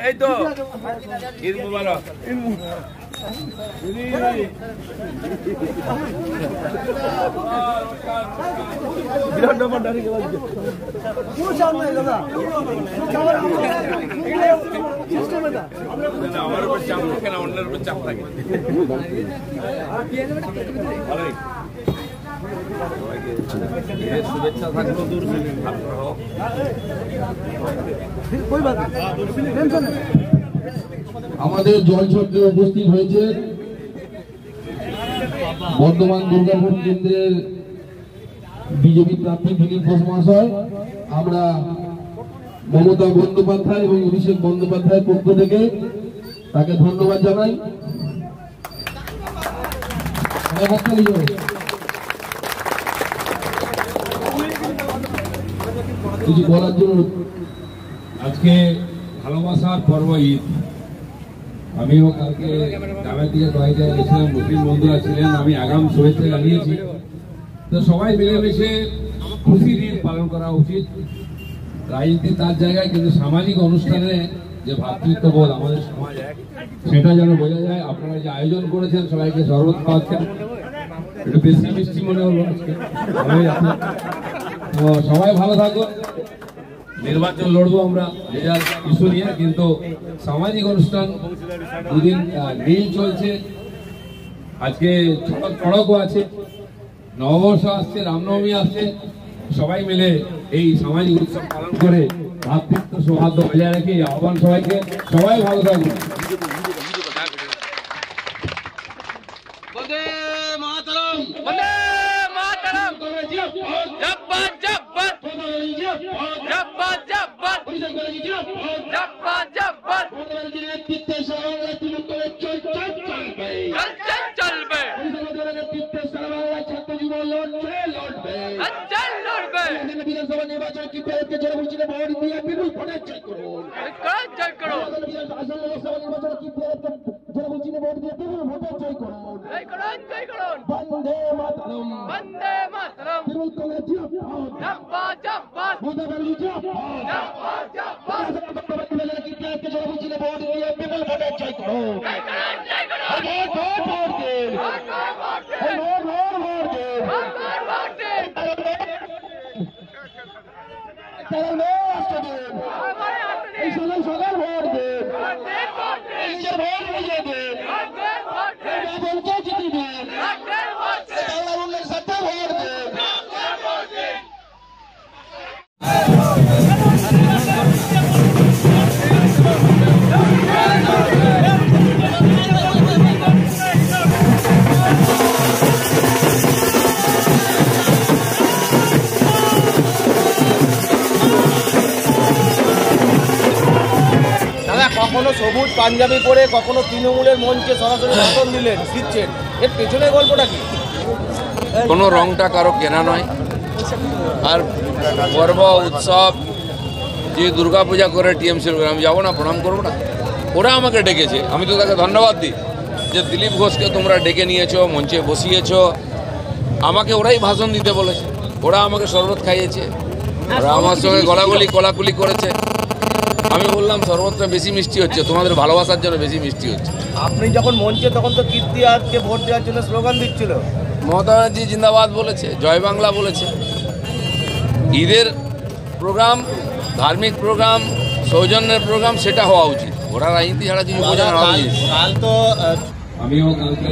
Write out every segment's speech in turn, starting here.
এই তো ঈদ মুবারক। বিরাট ব্যাপার দাঁড়িয়ে গেল। আমার উপর চাপ থাকে না, অন্যের উপর চাপ থাকে। শুভেচ্ছা থাকলো দূর আমাদের জলছত্রে উপস্থিত হয়েছে বর্ধমান দুর্গাপুর কেন্দ্রের বিজেপি প্রার্থী দিলীপ ঘোষ মহাশয়। আমরা মমতা বন্দ্যোপাধ্যায় এবং অভিষেক বন্দ্যোপাধ্যায়ের পক্ষ থেকে তাকে ধন্যবাদ জানাই। কিছু বলার জন্য। আজকে ভালোবাসার পর্ব ঈদ। আমিও কালকে গ্রামের দিকে কয়েক জায়গায় গেছিলাম, মুসলিম বন্ধুরা ছিলেন, আমি আগাম শুভেচ্ছা জানিয়েছি। তো সবাই মিলেমিশে খুশির ঈদ পালন করা উচিত। রাজনীতি তার জায়গায়, কিন্তু সামাজিক অনুষ্ঠানে যে ভ্রাতৃত্ববোধ আমাদের সমাজ সেটা যেন বোঝা যায়। আপনারা যে আয়োজন করেছেন, সবাইকে শরবত খাওয়াচ্ছেন, একটু বেশি মিষ্টি মনে হলো আজকে। তো সবাই ভালো থাকুন। নির্বাচন লড়বো আমরা রেজাল ইস্যু নিয়ে, কিন্তু সামাজিক অনুষ্ঠান দুদিন নীল চলছে। আজকে চড়কও আছে, নববর্ষ আসছে, রামনবমী আসছে। সবাই মিলে এই সামাজিক উৎসব পালন করে ভাতৃত্ব সৌহার্দ্য বজায় রেখে আহ্বান সবাইকে। সবাই ভালো থাকুন। বিধানসভা নির্বাচন কি ফেরতকে জোরে বলছিল ভোট দিয়ে বিপুল ভোটে জয় করুন। জয় করুন। লোকসভা নির্বাচন কি ফেরতকে জোরে বলছিল ভোট দিয়ে বিপুল ভোটে জয় করুন। জয় করুন, জয় করুন। বন্দে মাতরম, বন্দে মাতরম। বিপুল কংগ্রেস জিন্দাবাদ, জিন্দাবাদ। মোদি ব্যানার্জি জিন্দাবাদ, জিন্দাবাদ। কি ফেরতকে জোরে বলছিল ভোট দিয়ে বিপুল ভোটে জয় করুন। জয় করুন, জয় করুন। ভোট ভোট দিন, ভোট ভোট দিন, ভোট ভোট দিন, ভোট ভোট দিন। এই সকাল সকাল ভোট দিন, নিজের ভোট নিজে দিন, বলতে চিঠি দিন, বাংলার সাথে ভোট দিন। কখনো সবুজ পাঞ্জাবি পরে, কখনো তৃণমূলের মঞ্চে সরাসরি ভাষণ দিচ্ছেন, এর পেছনের গল্পটা কি? কোনো রংটা কারো কেনা নয়। আর পর্ব উৎসব যে দুর্গাপূজা করে টিএমসি আমি যাবো না, প্রণাম করবো না? ওরা আমাকে ডেকেছে, আমি তো তাকে ধন্যবাদ দিই যে দিলীপ ঘোষকে তোমরা ডেকে নিয়েছো, মঞ্চে বসিয়েছো। আমাকে ওরাই ভাষণ দিতে বলেছে, ওরা আমাকে শরবত খাইয়েছে, ওরা আমার সঙ্গে গলাগলি কোলাকুলি করেছে। আমি বললাম শরবতটা বেশি মিষ্টি হচ্ছে, তোমাদের ভালোবাসার জন্য বেশি মিষ্টি হচ্ছে। আপনি যখন মঞ্চে তখন তো কীর্তি আজকে ভোট দেওয়ার জন্য স্লোগান দিচ্ছিল। মমতা ব্যানার্জি জিন্দাবাদ বলেছে, জয় বাংলা বলেছে। ঈদের প্রোগ্রাম, ধার্মিক প্রোগ্রাম, সৌজন্যের প্রোগ্রাম সেটা হওয়া উচিত। ওরা রাজনীতি ছাড়া কিছু বোঝে না। কাল তো আমিও কালকে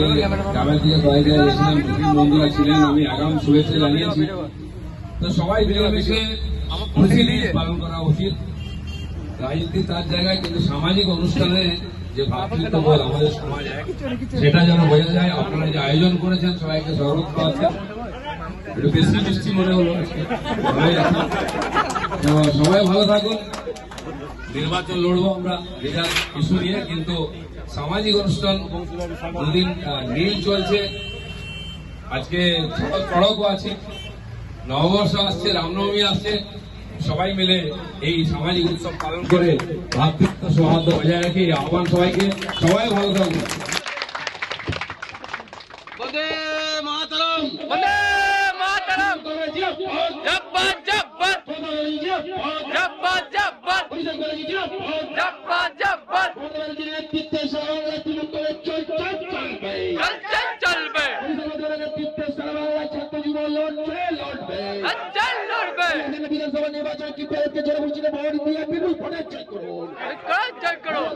গ্রামের দিকে কয়েক জায়গায় গেছিলাম, মুসলিম বন্ধুরা ছিলেন, আমি আগাম শুভেচ্ছা জানিয়েছি। তো সবাই মিলেমিশে খুশির ঈদ পালন করা উচিত। রাজনীতি তার জায়গায়, কিন্তু সামাজিক অনুষ্ঠানে যে ভ্রাতৃত্ববোধ আমাদের সমাজে সেটা যেন বোঝা যায়। আপনারা যে আয়োজন করেছেন, সবাইকে শরবত খাওয়াচ্ছেন, একটু বেশি মিষ্টি মনে হলো ভালোই আছে। তো সবাই ভালো থাকুন। নির্বাচন লড়বো আমরা রেজাল্ট ইস্যু নিয়ে, কিন্তু সামাজিক অনুষ্ঠান দুদিন নীল চলছে। আজকে চড়কও আছে, নববর্ষ আসছে, রামনবমী আসছে, সবাই মিলে এই সামাজিক উৎসব পালন করে ভ্রাতৃত্ব সৌহার্দ্য বজায় রেখে আহ্বান সবাইকে। সবাই ভালো থাকুন। বন্দে মাতরম। বন্দে মাতরম। জব্বার জব্বার জব্বার জব্বার জব্বার জব্বার নেতৃত্বে সারা চলবে চলবে ছাত্র জীবন লড়বে লড়বে। বিধানসভা নির্বাচন কি পেরেছে জোরে বলছি ভোট দিয়ে বিপুল ভোটে জয় করুন। জয় করুন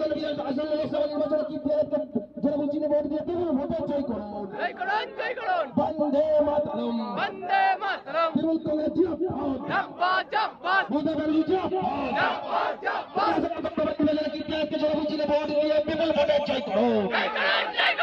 আসন্ন লোকসভা নির্বাচন কি পেরেছে জোরে বলছি ভোট দিয়ে বিপুল ভোটে জয় করুন। জয় করুন জয় করুন। বন্দে মাতরম। বন্দে মাতরম। বিপুল কংগ্রেস জিন্দাবাদ। জব্বার জব্বার মমতা ব্যানার্জি জিন্দাবাদ। জব্বার জব্বার কি পেরেছে জোরে বলছি ভোট দিয়ে বিপুল ভোটে জয় করুন। জয় করুন জয়